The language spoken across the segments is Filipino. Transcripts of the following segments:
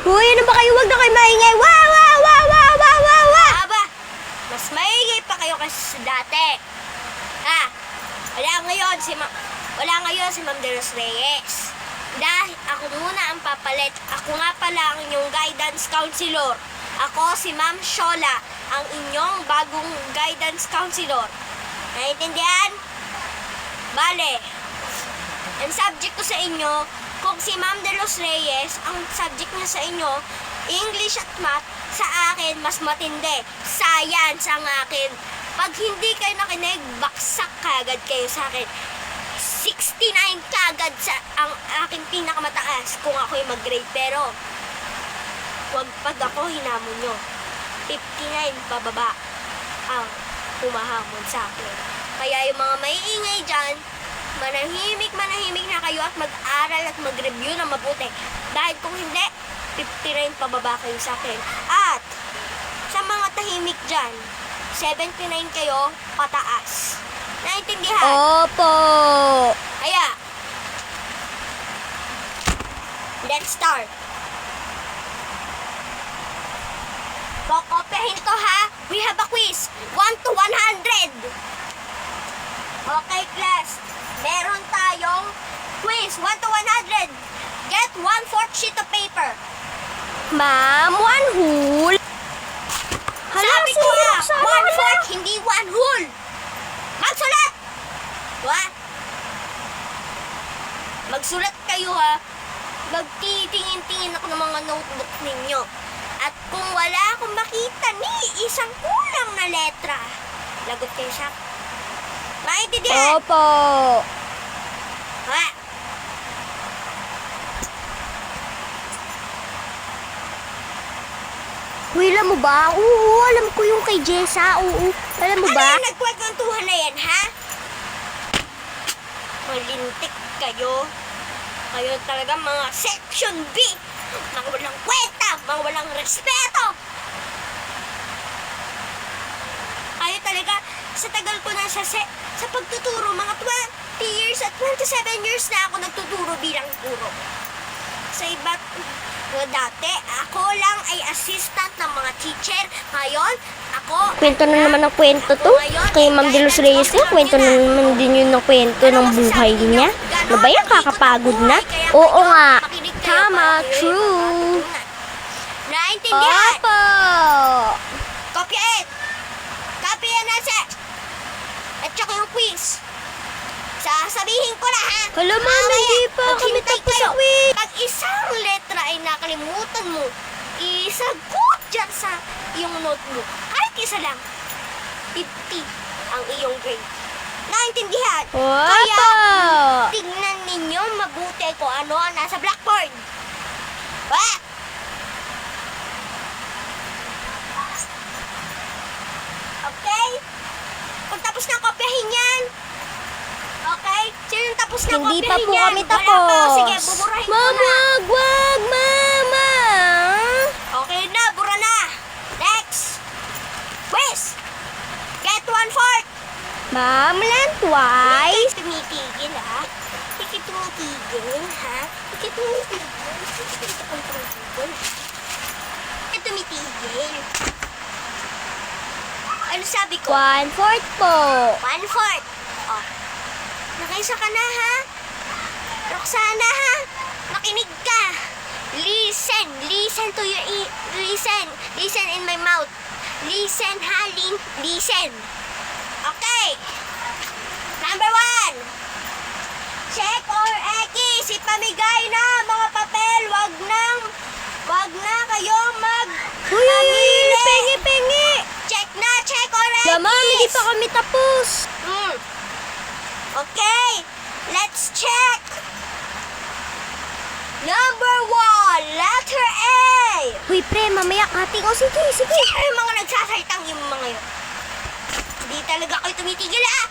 Uy, ano ba kayo? Huwag na kayo maingay. Wow, wow, wow, wow, wow, wow, wow. Aba, mas maingay pa kayo kasi sa dati. Ha? Wala ngayon si Ma'am De Los Reyes. Dahil ako muna ang papalit. Ako nga pala ang inyong guidance counselor. Ako si Ma'am Shola, ang inyong bagong guidance counselor. Naiintindihan? Bale, ang subject ko sa inyo, kung si Ma'am De Los Reyes, ang subject niya sa inyo, English at Math, sa akin, mas matindi. Science ang akin. Pag hindi kayo nakinig, baksak kagad kayo sa akin. 69 kagad sa ang aking pinakamataas kung ako'y mag-grade. Pero, wag pag ako hinamon nyo. 59 pababa ang humahamon sa akin. Kaya yung mga maiingay dyan, manahimik na kayo at mag-aral at mag-review na mabuti. Dahil kung hindi, 59 pababa kayo sa akin. At, sa mga tahimik dyan, 79 kayo pataas. Naintindihan? Opo. Kaya, let's start. Kokopyahin to ha. We have a quiz. 1 to 100. Okay, class. Meron tayong quiz. 1 to 100. Get 1/4 sheet of paper. Ma'am, one whole. Hala, Sabi ko ha, sana 1/4, hindi 1 whole. Magsulat! What? Magsulat kayo ha. Magtitingin-tingin ako ng mga notebook ninyo. At kung wala akong makita ni isang kulang na letra, lagot kayo siya. Maintindihan? Opo. Ha? Uy, alam mo ba? Oo, alam ko yung kay Jessa. Oo, alam mo Ano ba? yung nagkwentuhan na yan, ha? Malintik kayo. Kayo talaga mga section B. Mga walang kwenta, mga walang respeto. Kayo talaga, sa tagal ko na sa pagtuturo, mga 20 years at 27 years na ako nagtuturo bilang guro. Sa iba't dati, ako lang ay assistant ng mga teacher. Ngayon, ako... Kwento na naman ng kwento to. Kay Ma'am De Los Reyes na, kwento na naman din yun ng kwento ng buhay niya. Ano ba yan? Kakapagod na? Oo nga. Tama, true. Naintindihan? Opo. Kopyain! Copy yan na sa... At saka yung quiz. Sasabihin ko na ha. Hala, ma'am, hindi pa kami maghintay tapos sa kayo. quiz. Pag isang letra ay nakalimutan mo, isagot dyan sa iyong notebook. Kahit isa lang, 50 ang iyong grade. Naintindihan? Opo. Kaya, tignan ninyo mabuti kung ano ang nasa blackboard. Ba? Okay? Kung tapos na kopyahin yan, okay? Sino tapos na Hindi pa kopyahin po yan? kami Wala pa. tapos. Sige, buburahin ko Ma'am, na. wag, mama. Okay na, bura na. Next. Quiz. Get 1/4. Ma'am, lang twice. Hindi tumitigil, ha? Hindi tumitigil, ha? Hindi tumitigil. Hindi tumitigil. Ano sabi ko? 1/4 po. 1/4. Oh. Nakaisa ka na, ha? Roxana, ha? Nakinig ka. Listen. Listen to your listen. Listen in my mouth. Listen, ha? Listen. Okay. Number 1. Check or X. Ipamigay na mga papel. Wag na kayong Uy, pengi. Check na, check or X. Ma'am, hindi pa kami tapos. Okay, let's check. Number 1, letter A. Uy, pre, mamaya cutting. Oh, sige. Sino yung mga nagsasalitang yung mga yun? Hindi talaga kayo tumitigil, ha?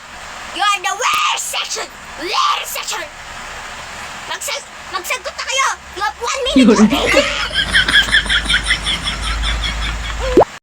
You are the worst section. Worst section. Magsagot na kayo. You have 1 minute.